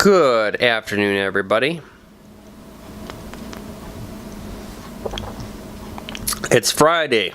Good afternoon, everybody. It's Friday,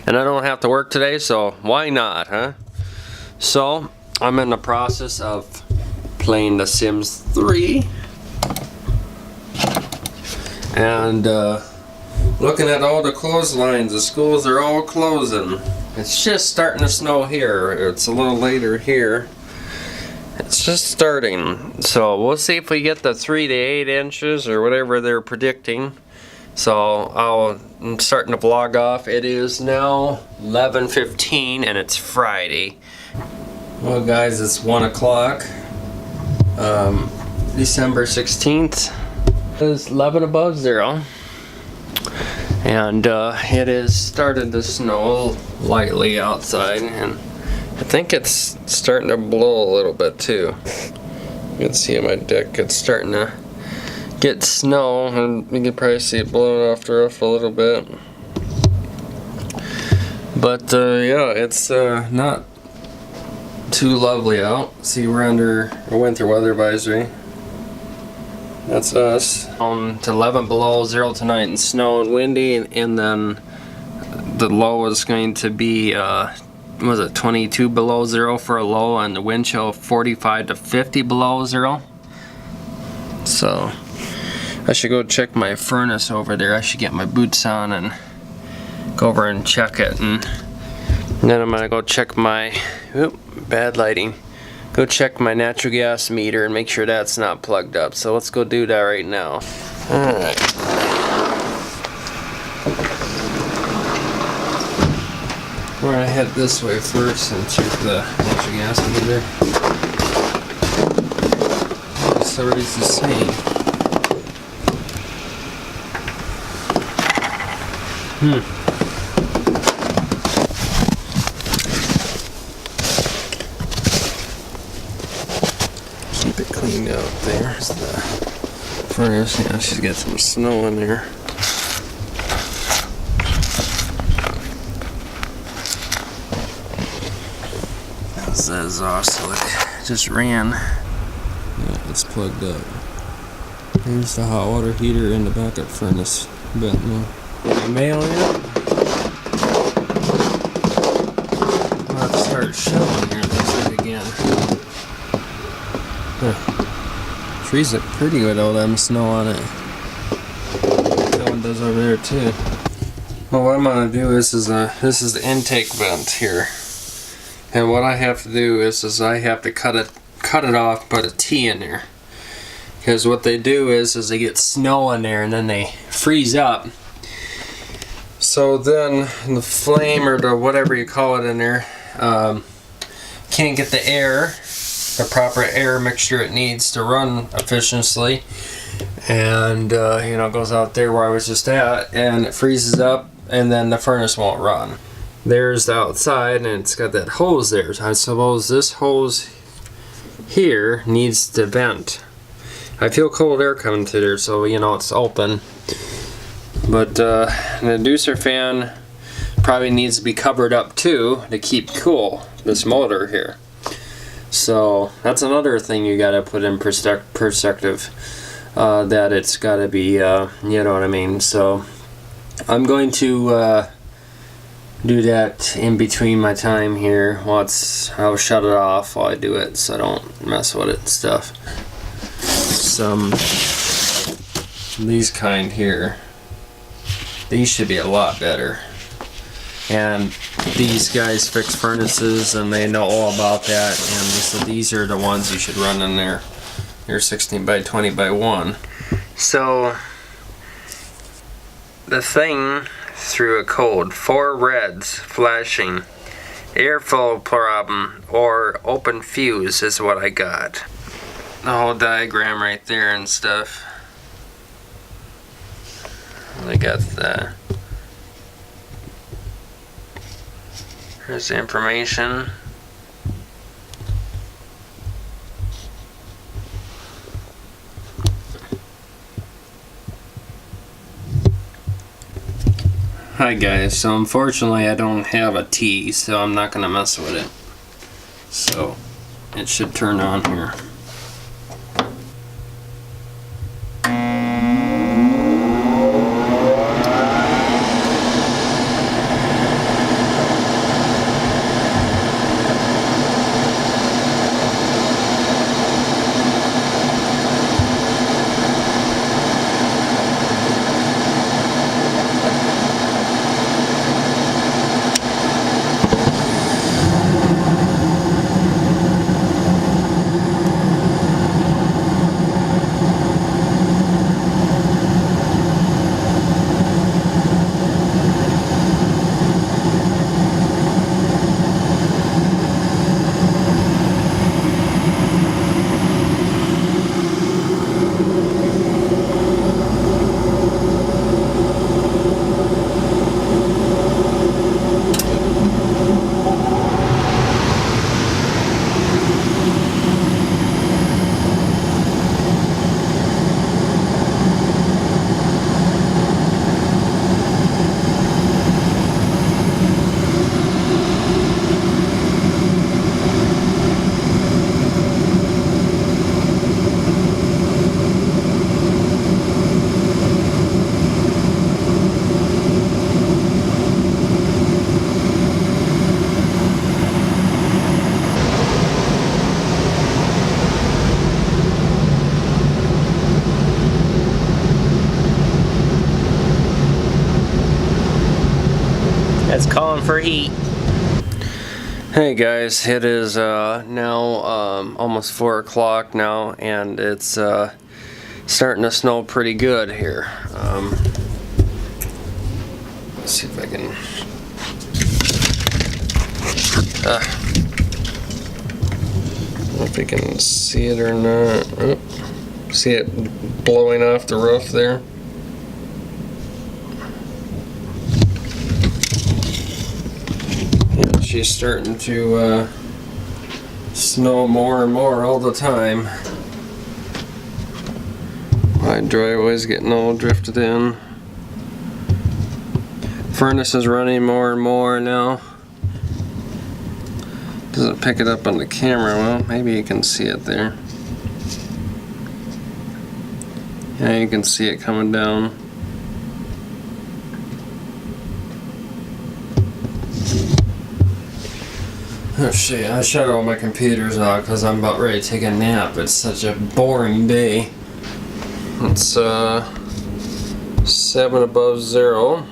and I don't have to work today, so why not, huh? So, I'm in the process of playing The Sims 3. And, looking at all the clotheslines, the schools are all closing. It's just starting to snow here. It's a little later here. It's just starting, so we'll see if we get the 3 to 8 inches or whatever they're predicting. So I'm starting to vlog off. It is now 11:15 and it's Friday. Well, guys, it's 1 o'clock. December 16th. It's 11 above zero, and it has started to snow lightly outside, and I think it's starting to blow a little bit too. You can see on my deck it's starting to get snow, and you can probably see it blowing off the roof a little bit. But yeah, it's not too lovely out. See, we're under a winter weather advisory. That's us. It's 11 below zero tonight and snow and windy, and then the low is going to be was it 22 below zero for a low, and the wind chill 45 to 50 below zero. So I should go check my furnace over there. I should get my boots on and go over and check it, and then I'm gonna go check my bad lighting. Go check my natural gas meter and make sure that's not plugged up. So let's go do that right now. Alright. We're gonna head this way first and check the natural gas meter. It's already the same. Keep it cleaned out there. There's the furnace. Yeah, she's got some snow in there. That's the exhaust, so it just ran. Yeah, it's plugged up. Here's the hot water heater in the backup furnace. Bent now. Any mail yet? I'll have to start shoveling here this week again. Huh. Trees look pretty with all them snow on it. That one does over there too. Well, what I'm gonna do is this is the intake vent here. And what I have to do is I have to cut it off, put a T in there. Because what they do is they get snow in there and then they freeze up. So then the flame, or the whatever you call it in there, can't get the air, the proper air mixture it needs to run efficiently. And you know, it goes out there where I was just at, and it freezes up, and then the furnace won't run. There's the outside, and it's got that hose there. So I suppose this hose here needs to vent. I feel cold air coming to there, so you know it's open. But the inducer fan probably needs to be covered up too to keep cool this motor here. So that's another thing you gotta put in perspective. That it's gotta be, you know what I mean. So I'm going to do that in between my time here. I'll shut it off while I do it, so I don't mess with it and stuff. These kind here, these should be a lot better. And these guys fix furnaces and they know all about that, and so these are the ones you should run in there. You're 16 by 20 by 1. So the thing threw a code, 4 reds flashing, airflow problem, or open fuse is what I got. The whole diagram right there and stuff. I got that. Here's the information. Hi guys, so unfortunately I don't have a T, so I'm not gonna mess with it. So it should turn on here. That's calling for heat. Hey guys, it is now almost 4 o'clock now, and it's starting to snow pretty good here. Let's see if I can. I don't know if you can see it or not. Oh, see it blowing off the roof there? Yeah, she's starting to snow more and more all the time. My driveway's getting all drifted in. Furnace is running more and more now. Doesn't pick it up on the camera. Well, maybe you can see it there. Yeah, you can see it coming down. Oh shit, I shut all my computers off because I'm about ready to take a nap. It's such a boring day. It's 7 above 0.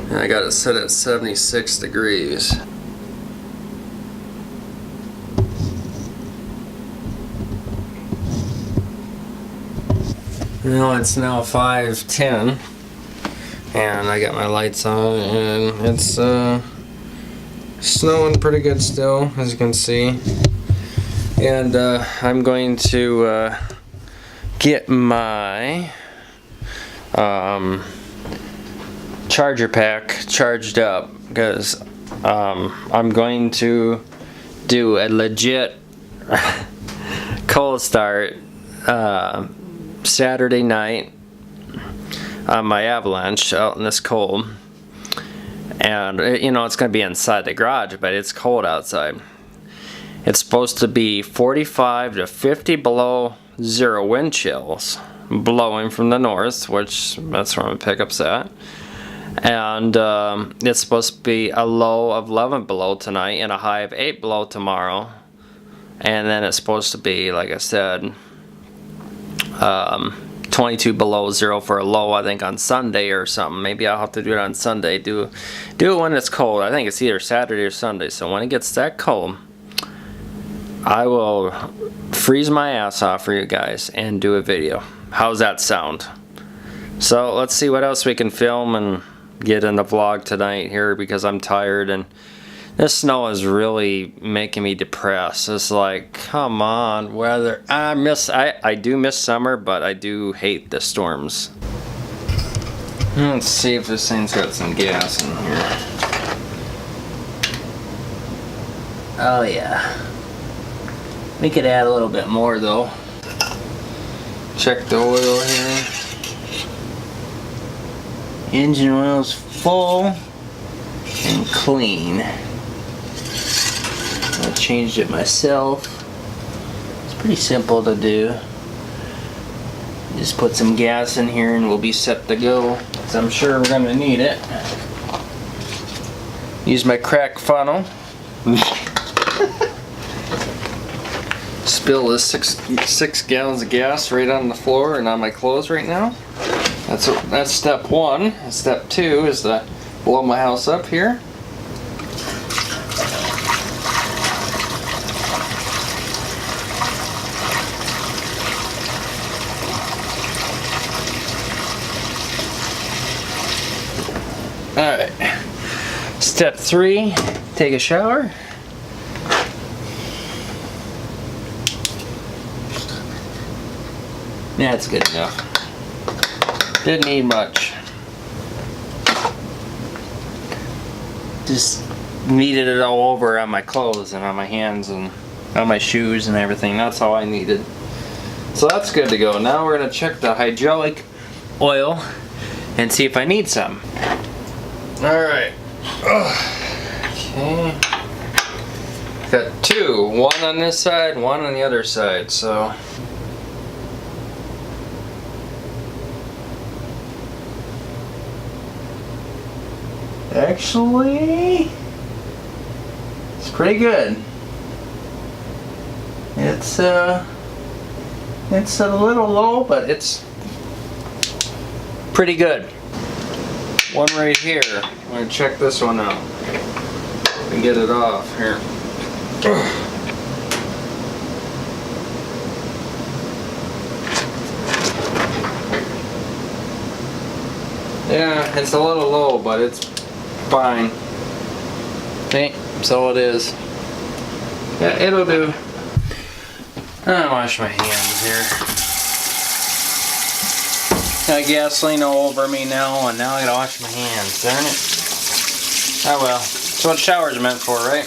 And I got it set at 76 degrees. Well, it's now 5:10 and I got my lights on, and it's snowing pretty good still, as you can see. And I'm going to get my charger pack charged up, because I'm going to do a legit cold start Saturday night on my Avalanche out in this cold. And you know, it's going to be inside the garage, but it's cold outside. It's supposed to be 45 to 50 below 0 wind chills blowing from the north, which that's where my pickup's at. And it's supposed to be a low of 11 below tonight and a high of 8 below tomorrow. And then it's supposed to be, like I said, 22 below 0 for a low, I think, on Sunday or something. Maybe I'll have to do it on Sunday. Do it when it's cold. I think it's either Saturday or Sunday. So when it gets that cold, I will freeze my ass off for you guys and do a video. How's that sound? So let's see what else we can film and get in the vlog tonight here, because I'm tired and this snow is really making me depressed. It's like, come on, weather. I do miss summer, but I do hate the storms. Let's see if this thing's got some gas in here. Oh yeah. We could add a little bit more though. Check the oil here. Engine oil's full and clean. I changed it myself. It's pretty simple to do. Just put some gas in here and we'll be set to go, because I'm sure we're going to need it. Use my crack funnel. Spill this six gallons of gas right on the floor and on my clothes right now. That's step 1. Step 2 is to blow my house up here. Alright. Step 3, take a shower. That's good enough. Didn't need much. Just kneaded it all over on my clothes and on my hands and on my shoes and everything. That's all I needed. So that's good to go. Now we're going to check the hydraulic Oil and see if I need some. Alright. Okay. Got 2. One on this side, one on the other side, so. Actually, it's pretty good. It's a little low, but it's pretty good. one right here. I'm gonna check this one out and get it off here. Yeah, it's a little low, but it's fine. See, so it is. Yeah, it'll do. I'll wash my hands here. Got gasoline all over me now, and now I gotta wash my hands. Darn it. Oh well. That's what showers are meant for, right?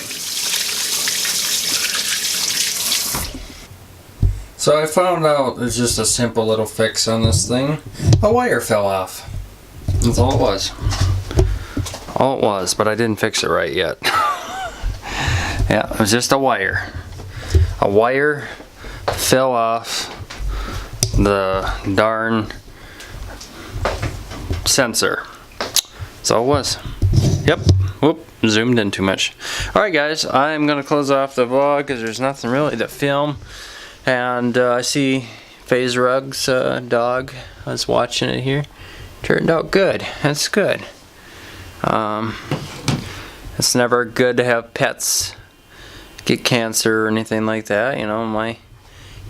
So I found out there's just a simple little fix on this thing. A wire fell off. That's all it was. All it was, but I didn't fix it right yet. Yeah, it was just a wire. A wire fell off the darn sensor. That's all it was. Yep. Whoop. Zoomed in too much. Alright guys, I'm going to close off the vlog because there's nothing really to film. And I see Faze Rug's dog. I was watching it here. Turned out good. That's good. It's never good to have pets get cancer or anything like that. You know, my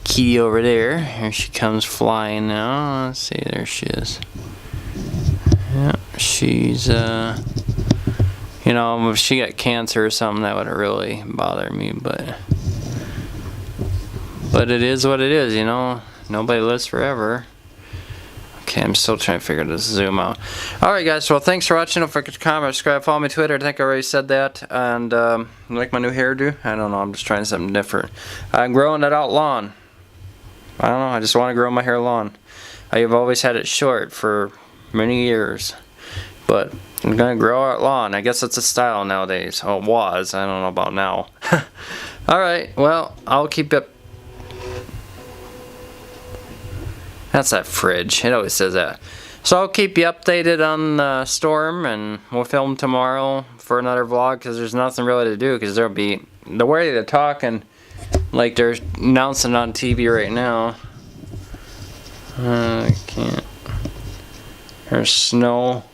kitty over there. Here she comes flying now. Let's see, there she is. Yeah, she's, you know, if she got cancer or something, that would really bother me, but it is what it is, you know. Nobody lives forever. Okay, I'm still trying to figure this zoom out. Alright guys, well thanks for watching. Don't forget to comment, subscribe, follow me on Twitter. I think I already said that. And like my new hairdo? I don't know, I'm just trying something different. I'm growing it out long. I don't know, I just want to grow my hair long. I've always had it short for many years. But I'm going to grow it long. I guess it's a style nowadays. Oh, it was. I don't know about now. Alright, well, I'll keep it. That's that fridge. It always says that. So I'll keep you updated on the storm, and we'll film tomorrow for another vlog because there's nothing really to do because there'll be the way they're talking like they're announcing on TV right now. I can't. There's snow.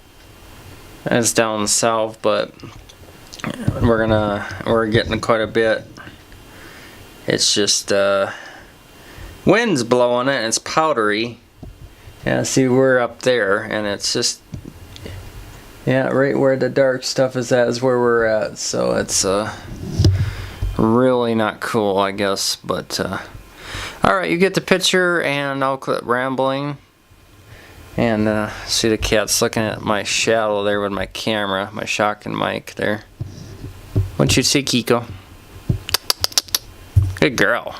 It's down south, but we're getting quite a bit. It's just wind's blowing it and it's powdery. Yeah, see, we're up there and it's just, yeah, right where the dark stuff is at is where we're at. So it's really not cool, I guess, but alright, you get the picture, and I'll quit rambling. And see, the cat's looking at my shadow there with my camera, my shotgun mic there. What'd you see, Kiko? Good girl.